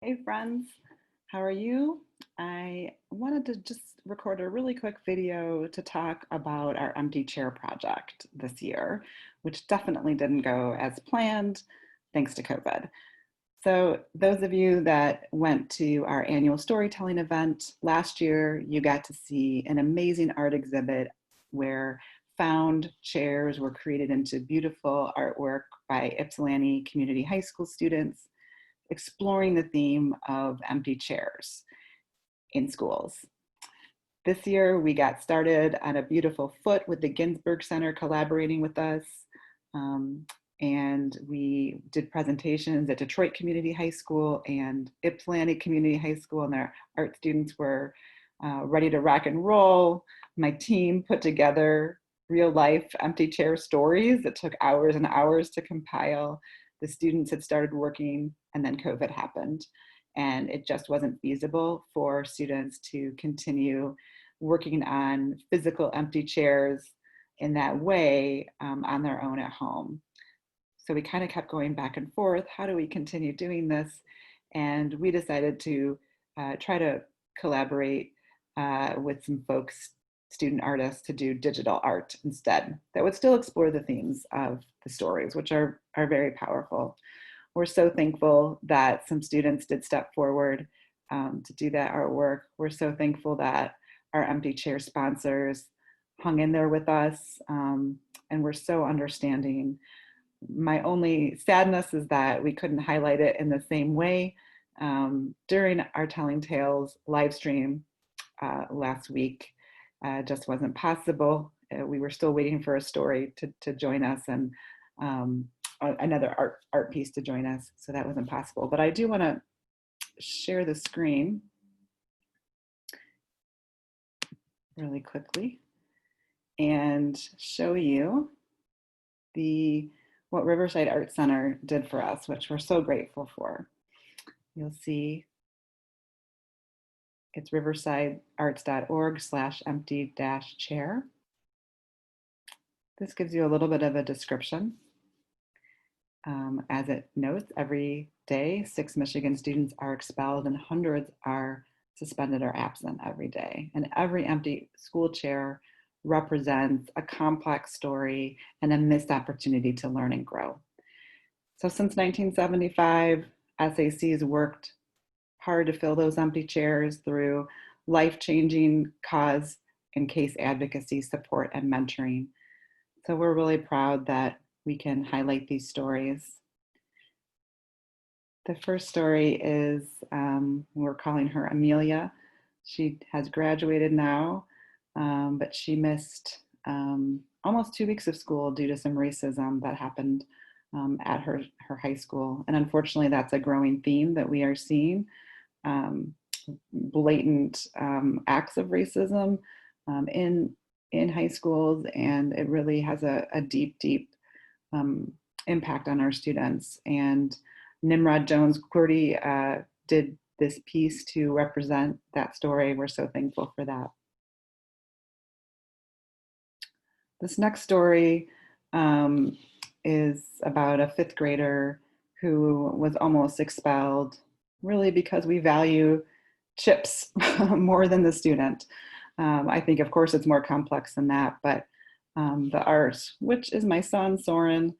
Hey friends, how are you? I wanted to just record a really quick video to talk about our empty chair project this year, which definitely didn't go as planned thanks to COVID. So those of you that went to our annual storytelling event last year, you got to see an amazing art exhibit where found chairs were created into beautiful artwork by Ypsilanti Community High School students exploring the theme of empty chairs in schools. This year, we got started on a beautiful foot with the Ginsberg Center collaborating with us. And we did presentations at Detroit Community High School and Ypsilanti Community High School, and their art students were ready to rock and roll. My team put together real life empty chair stories that took hours and hours to compile. The students had started working and then COVID happened, and it just wasn't feasible for students to continue working on physical empty chairs in that way on their own at home. So we kind of kept going back and forth. How do we continue doing this? And we decided to try to collaborate with some folks, student artists, to do digital art instead that would still explore the themes of the stories, which are very powerful. We're so thankful that some students did step forward to do that artwork. We're so thankful that our empty chair sponsors hung in there with us, and we're so understanding. My only sadness is that we couldn't highlight it in the same way during our Telling Tales live stream last week. Just wasn't possible. We were still waiting for a story to join us and another art piece to join us, so that wasn't possible. But I do want to share the screen really quickly and show you what Riverside Art Center did for us, which we're so grateful for. You'll see it's riversidearts.org/empty-chair. This gives you a little bit of a description. As it notes, every day, 6 Michigan students are expelled and hundreds are suspended or absent every day. And every empty school chair represents a complex story and a missed opportunity to learn and grow. So since 1975, SAC's worked hard to fill those empty chairs through life-changing cause and case advocacy support and mentoring. So we're really proud that we can highlight these stories. The first story is, we're calling her Amelia. She has graduated now, but she missed almost 2 weeks of school due to some racism that happened at her high school. And unfortunately, that's a growing theme that we are seeing. Blatant acts of racism in high schools, and it really has a deep impact on our students. And Nimrod Jones-Qwerty did this piece to represent that story. We're so thankful for that. This next story is about a 5th grader who was almost expelled, really because we value chips more than the student. I think, of course, it's more complex than that, but the art, which is my son, Soren,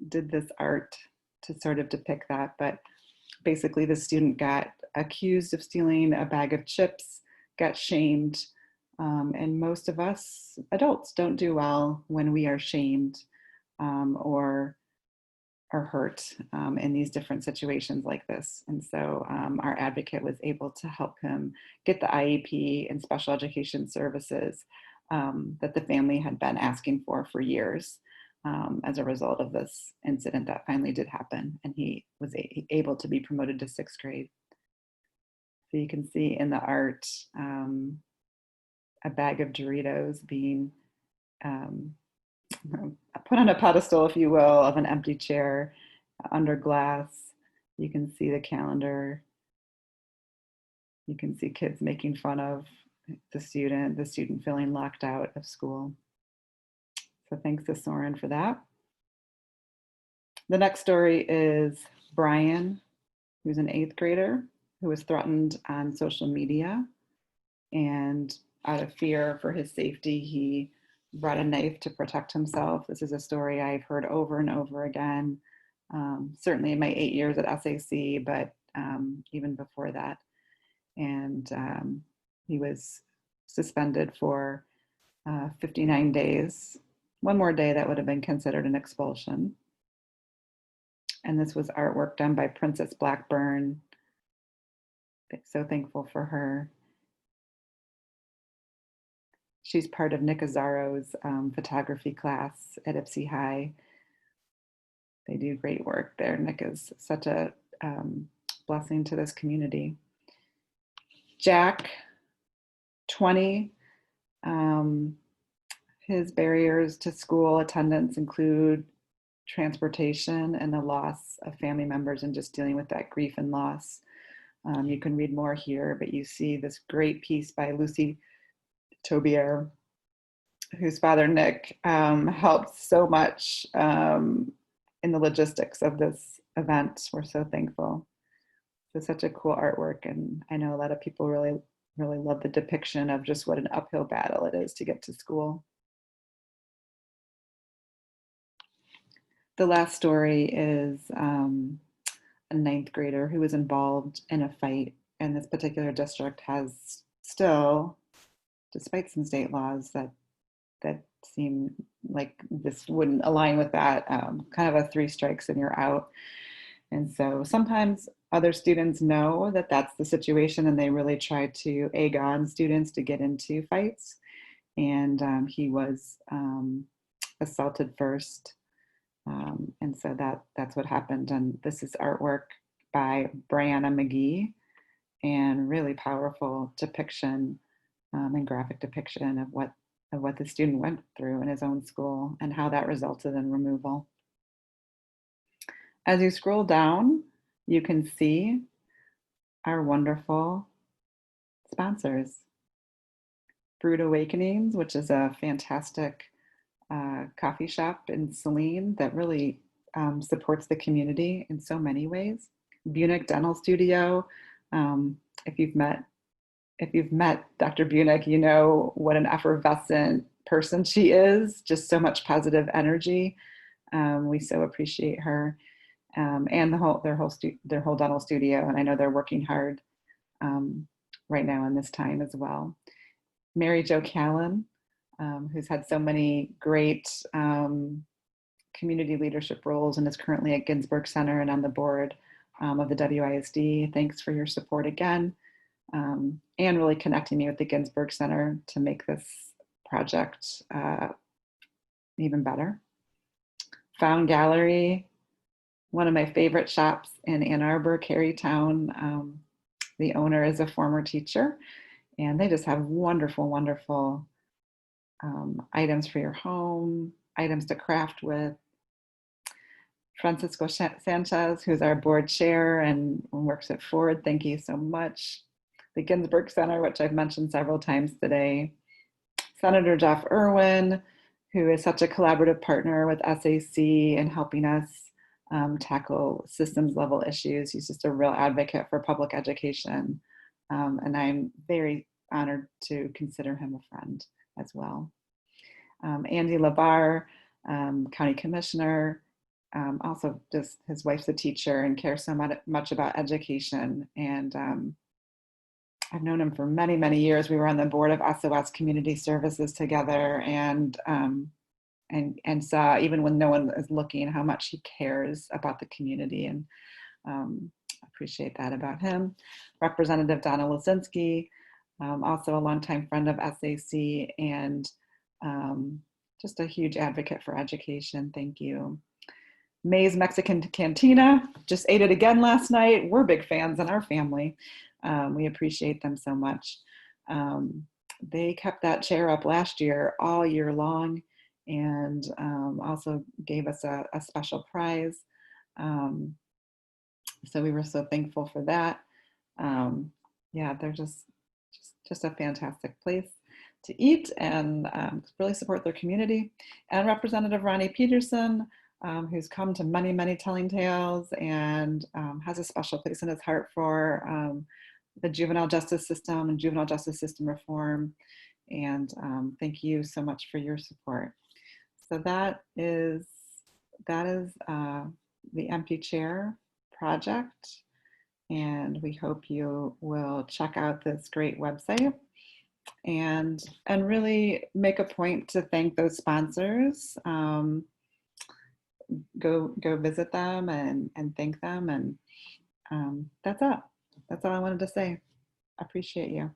did this art to sort of depict that. But basically, the student got accused of stealing a bag of chips, got shamed, and most of us adults don't do well when we are shamed or hurt in these different situations like this. And so our advocate was able to help him get the IEP and special education services that the family had been asking for years as a result of this incident that finally did happen. And he was able to be promoted to 6th grade. So you can see in the art a bag of Doritos being put on a pedestal, if you will, of an empty chair under glass. You can see the calendar. You can see kids making fun of the student feeling locked out of school. So thanks to Soren for that. The next story is Brian. He was an 8th grader who was threatened on social media, and out of fear for his safety, he brought a knife to protect himself. This is a story I've heard over and over again, certainly in my 8 years at SAC, but even before that. And he was suspended for 59 days. One more day that would have been considered an expulsion. And this was artwork done by Princess Blackburn. So thankful for her. She's part of Nick Azzaro's photography class at Ipsy High. They do great work there. Nick is such a blessing to this community. Jack, 20. His barriers to school attendance include transportation and the loss of family members and just dealing with that grief and loss. You can read more here, but you see this great piece by Lucy Tobier, whose father Nick helped so much in the logistics of this event. We're so thankful. It's such a cool artwork, and I know a lot of people really love the depiction of just what an uphill battle it is to get to school. The last story is a 9th grader who was involved in a fight, and this particular district has still, despite some state laws that seem like this wouldn't align with that, kind of a 3 strikes and you're out. And so sometimes other students know that that's the situation, and they really try to egg on students to get into fights. And he was assaulted first. And so that's what happened. And this is artwork by Brianna McGee, and really powerful depiction and graphic depiction of what the student went through in his own school and how that resulted in removal. As you scroll down, you can see our wonderful sponsors. Brewed Awakenings, which is a fantastic coffee shop in Saline that really supports the community in so many ways. Bunek Dental Studio. If you've met Dr. Bunek, you know what an effervescent person she is. Just so much positive energy. We so appreciate her, and their whole dental studio. And I know they're working hard right now in this time as well. Jo Callan, who's had so many great community leadership roles and is currently at Ginsberg Center and on the board of the WISD. Thanks for your support again, and really connecting me with the Ginsberg Center to make this project even better. Found Gallery, one of my favorite shops in Ann Arbor, Carytown. The owner is a former teacher, and they just have wonderful, wonderful items for your home, items to craft with. Francisco Sanchez, who's our board chair and works at Ford, thank you so much. The Ginsberg Center, which I've mentioned several times today. Senator Jeff Irwin, who is such a collaborative partner with SAC in helping us tackle systems level issues. He's just a real advocate for public education. And I'm very honored to consider him a friend as well. Andy LaBarre, County Commissioner, also just his wife's a teacher and cares so much about education. And I've known him for many, many years. We were on the board of SOS Community Services together, and saw, even when no one is looking, how much he cares about the community, and appreciate that about him. Representative Donna Lasinksi, also a longtime friend of SAC, and just a huge advocate for education. Thank you. MAIZ Mexican Cantina, just ate it again last night. We're big fans in our family. We appreciate them so much. They kept that chair up last year, all year long, and also gave us a special prize. So we were so thankful for that. Yeah, they're just a fantastic place to eat and really support their community. And Representative Ronnie Peterson, who's come to many, many telling tales and has a special place in his heart for the juvenile justice system and juvenile justice system reform. And thank you so much for your support. So that is the Empty Chair project. And we hope you will check out this great website and really make a point to thank those sponsors. Go visit them and thank them. And that's it. That's all I wanted to say. I appreciate you.